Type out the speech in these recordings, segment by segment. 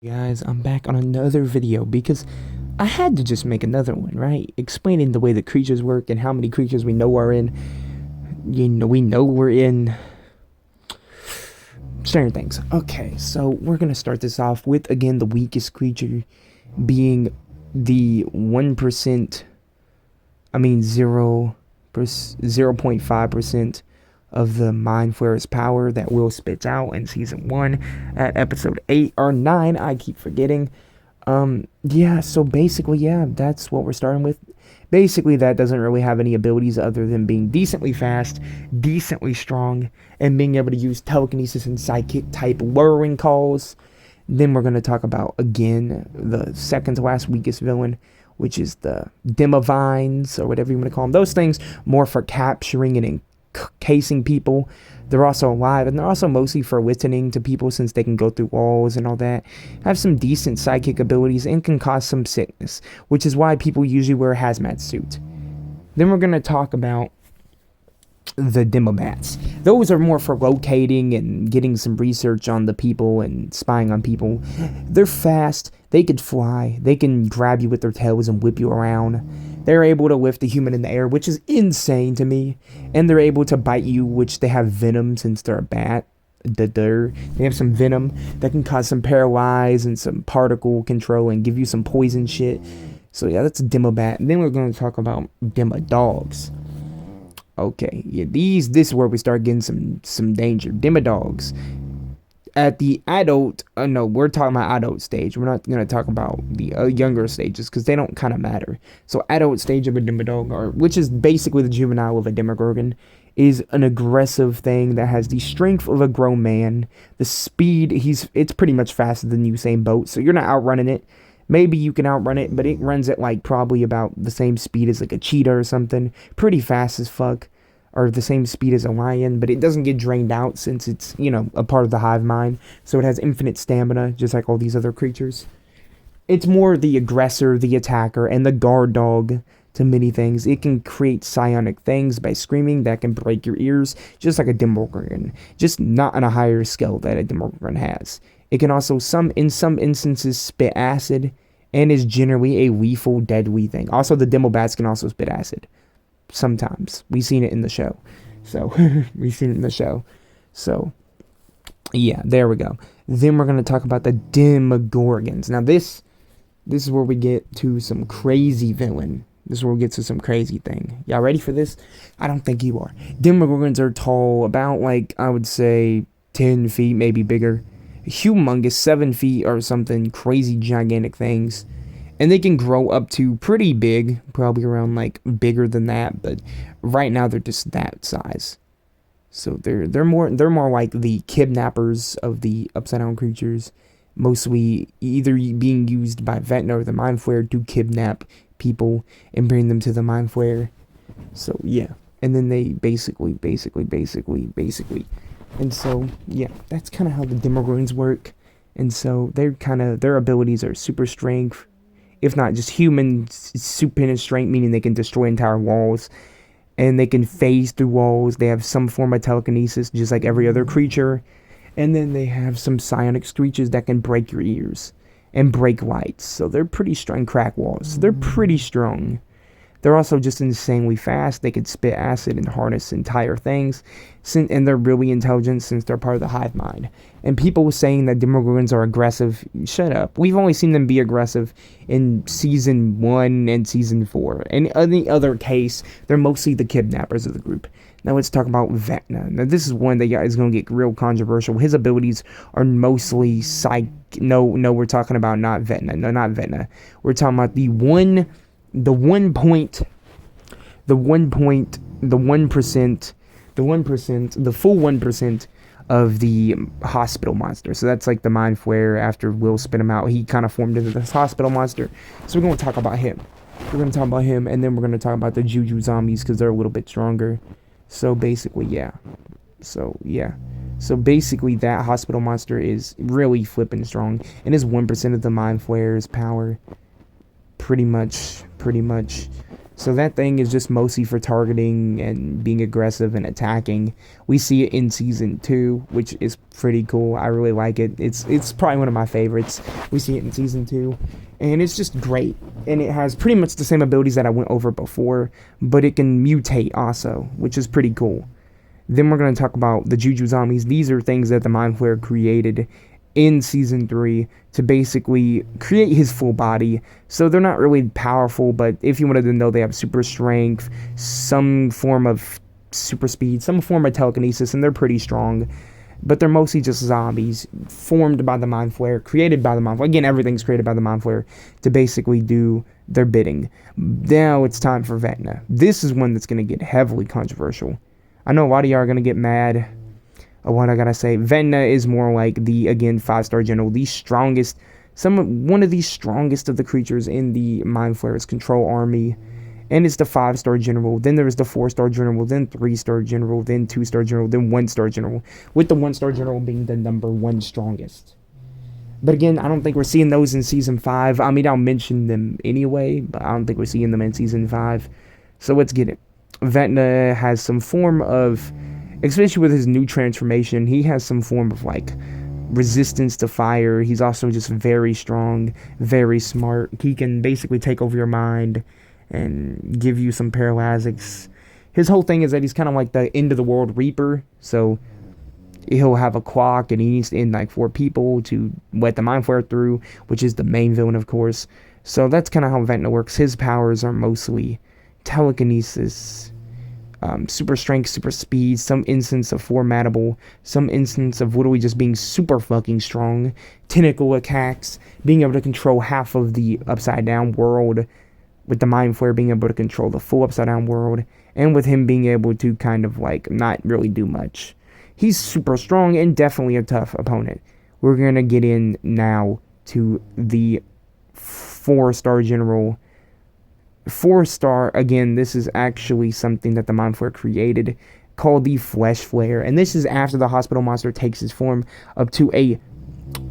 Guys, I'm back on another video because I had to just make another one, right? Explaining the way the creatures work and how many creatures we know are in. We know we're in certain things. Okay, so we're gonna start this off with again the weakest creature being the 1%. I mean 0.5% of the Mind Flayer's power that Will spits out in season 1 at episode 8 or 9. I keep forgetting. Yeah, so basically, yeah, that's what we're starting with. Basically, that doesn't really have any abilities other than being decently fast, decently strong, and being able to use telekinesis and psychic type luring calls. Then we're going to talk about, again, the second to last weakest villain, which is the Demavines, or whatever you want to call them. Those things, more for capturing and encasing people. They're also alive, and they're also mostly for listening to people since they can go through walls and all that. Have some decent psychic abilities and can cause some sickness, which is why people usually wear a hazmat suit. Then we're going to talk about the Demobats. Those are more for locating and getting some research on the people and spying on people. They're fast, they could fly, they can grab you with their tails and whip you around. They're able to lift a human in the air, which is insane to me. And they're able to bite you, which they have venom since they're a bat. They have some venom that can cause some paralyze and some particle control and give you some poison shit. So yeah, that's a Demobat. And then we're going to talk about Demodogs. Okay, yeah, this is where we start getting some danger. Demodogs. At the adult, no, we're talking about adult stage. We're not going to talk about the younger stages because they don't kind of matter. So adult stage of a Demodog, which is basically the juvenile of a Demogorgon, is an aggressive thing that has the strength of a grown man. The speed, it's pretty much faster than Usain Bolt, so you're not outrunning it. Maybe you can outrun it, but it runs at like probably about the same speed as like a cheetah or something. Pretty fast as fuck. Or the same speed as a lion, but it doesn't get drained out since it's, a part of the hive mind. So it has infinite stamina, just like all these other creatures. It's more the aggressor, the attacker, and the guard dog to many things. It can create psionic things by screaming that can break your ears, just like a Demogorgon. Just not on a higher scale that a Demogorgon has. It can also, in some instances, spit acid, and is generally a lethal, deadly thing. Also, the Demobats can also spit acid. Sometimes we've seen it in the show, so yeah, there we go. Then we're going to talk about the Demogorgons. Now this is where we get to some crazy villain. This is where we get to some crazy thing. Y'all ready for this? I don't think you are. Demogorgons are tall, about like I would say 10 feet, maybe bigger, humongous, 7 feet or something, crazy gigantic things. And they can grow up to pretty big, probably around like bigger than that, but right now they're just that size. So they're more like the kidnappers of the upside down creatures, mostly either being used by Vecna or the Mind Flayer to kidnap people and bring them to the Mind Flayer. So yeah, and then they basically, and so yeah, that's kind of how the Demogorgons work. And so their abilities are super strength. If not just human supine strength, meaning they can destroy entire walls, and they can phase through walls. They have some form of telekinesis, just like every other creature, and then they have some psionic screeches that can break your ears and break lights. So they're pretty strong, crack walls. So they're pretty strong. They're also just insanely fast. They can spit acid and harness entire things. And they're really intelligent since they're part of the hive mind. And people saying that Demogorgons are aggressive, shut up. We've only seen them be aggressive in Season 1 and Season 4. And in the other case, they're mostly the kidnappers of the group. Now let's talk about Vecna. Now this is one that is going to get real controversial. His abilities are mostly No, we're talking about not Vecna. No, not Vecna. We're talking about the 1%, the 1%, the full 1% of the hospital monster. So that's like the Mind Flayer. After Will spit him out, he kind of formed into this hospital monster. So we're going to talk about him. And then we're going to talk about the Juju zombies because they're a little bit stronger. So basically, yeah. So basically, that hospital monster is really flipping strong, and is 1% of the Mind Flayer's power. Pretty much. So that thing is just mostly for targeting and being aggressive and attacking. We see it in season 2, which is pretty cool. I really like it. It's probably one of my favorites. We see it in season 2, and it's just great. And it has pretty much the same abilities that I went over before, but it can mutate also, which is pretty cool. Then we're going to talk about the Juju Zombies. These are things that the Mind Flayer created in season 3 to basically create his full body. So they're not really powerful, but if you wanted to know, they have super strength, some form of super speed, some form of telekinesis, and they're pretty strong. But they're mostly just zombies formed by the Mind Flayer, created by the Mind Flayer. Again, everything's created by the Mind Flayer to basically do their bidding. Now it's time for Vecna. This is one that's going to get heavily controversial. I know a lot of y'all are going to get mad. What I gotta say, Vecna is more like the, again, 5-star general, the strongest, one of the strongest of the creatures in the Mind Flayer's control army, and it's the 5-star general. Then there's the 4-star general, then 3-star general, then 2-star general, then 1-star general, with the 1-star general being the number 1 strongest. But again, I don't think we're seeing those in season 5. I mean, I'll mention them anyway, but I don't think we're seeing them in season 5. So let's get it. Vecna has some form of, especially with his new transformation, he has some form of like resistance to fire. He's also just very strong, very smart. He can basically take over your mind and give you some paralytics. His whole thing is that he's kind of like the end of the world reaper. So he'll have a clock and he needs to end like 4 people to let the Mind Flayer through, which is the main villain, of course. So that's kind of how Vecna works. His powers are mostly telekinesis, super strength, super speed, some instance of formatable, some instance of literally just being super fucking strong, tentacle attacks, being able to control half of the upside down world, with the Mind Flayer being able to control the full upside down world, and with him being able to kind of like not really do much. He's super strong and definitely a tough opponent. We're gonna get in now to the 4-star general. 4-star, again, this is actually something that the Mind Flayer created, called the Flesh Flare, and this is after the hospital monster takes his form up to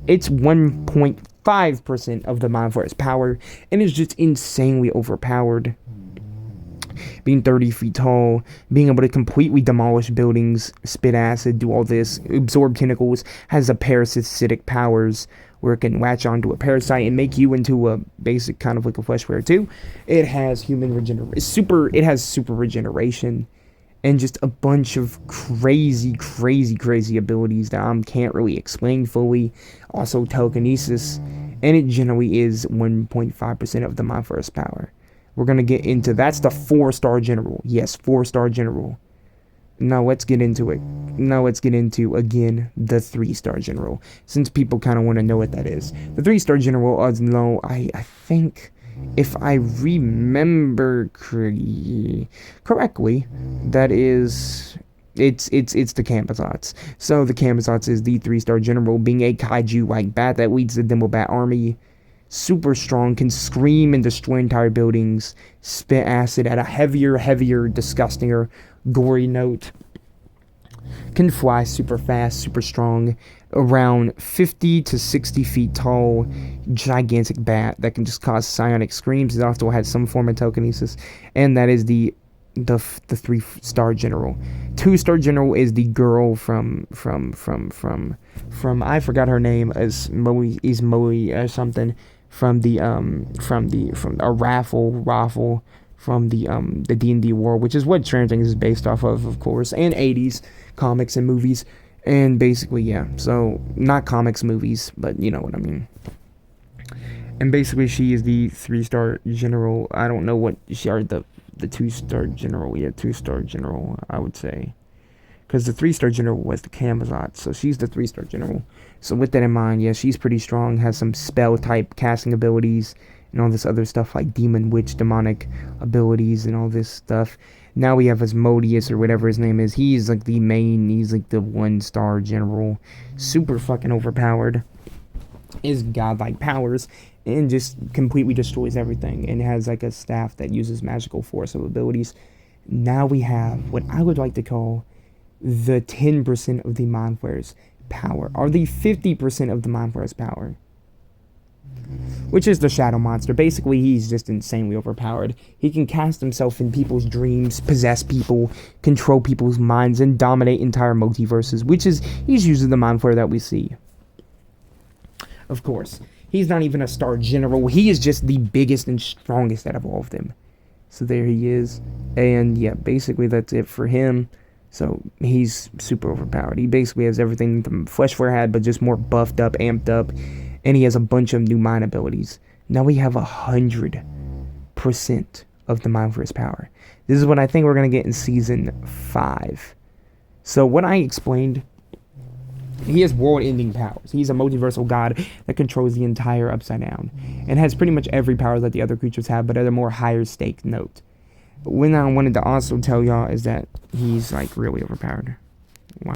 it's 1.5% of the Mind Flayer's power, and is just insanely overpowered. Being 30 feet tall, being able to completely demolish buildings, spit acid, do all this, absorb tentacles, has a parasitic powers, where it can latch onto a parasite and make you into a basic kind of like a Flesh Flare too. It has human regeneration. It has super regeneration, and just a bunch of crazy abilities that I can't really explain fully. Also telekinesis, and it generally is 1.5% of the Mind Flayer's power. We're gonna get into, that's the 4-star general. Yes, 4-star general. Now let's get into it. Now let's get into, again, the 3-star general, since people kind of want to know what that is. The 3-star general, I think, if I remember correctly, that is, it's the Camazotz. So the Camazotz is the 3-star general, being a kaiju-like bat that leads the Demobat army. Super strong, can scream and destroy entire buildings, spit acid at a heavier, disgustinger, gory note. Can fly super fast, super strong, around 50 to 60 feet tall, gigantic bat that can just cause psionic screams. It also has some form of telekinesis, and that is the 3-star general. 2-star general is the girl from I forgot her name, as Moe or something, from a raffle from the D&D world, which is what Stranger Things is based off of course, and 80s comics and movies, and basically, yeah, so not comics, movies, but you know what I mean. And basically, she is the 3-star general. I don't know what she are, the 2-star general. Yeah, 2-star general, I would say, because the 3-star general was the Camazotz, so she's the 3-star general. So with that in mind, yeah, she's pretty strong, has some spell type casting abilities, and all this other stuff like demon, witch, demonic abilities, and all this stuff. Now we have Asmodeus, or whatever his name is. He's like the 1-star general. Super fucking overpowered. Is godlike powers, and just completely destroys everything, and has like a staff that uses magical force of abilities. Now we have what I would like to call the 10% of the Mind Flayer's power, or the 50% of the Mind Flayer's power. which is the Shadow Monster. Basically, he's just insanely overpowered. He can cast himself in people's dreams, possess people, control people's minds, and dominate entire multiverses, he's usually the Mind Flayer that we see. Of course, he's not even a Star General. He is just the biggest and strongest out of all of them. So there he is. And yeah, basically that's it for him. So he's super overpowered. He basically has everything the Flesh Flare had, but just more buffed up, amped up. And he has a bunch of new mind abilities. Now we have 100% of the Mind Flayer's power. This is what I think we're going to get in Season 5. So what I explained, he has world-ending powers. He's a multiversal god that controls the entire Upside Down. And has pretty much every power that the other creatures have, but at a more higher stake note. What I wanted to also tell y'all is that he's, like, really overpowered.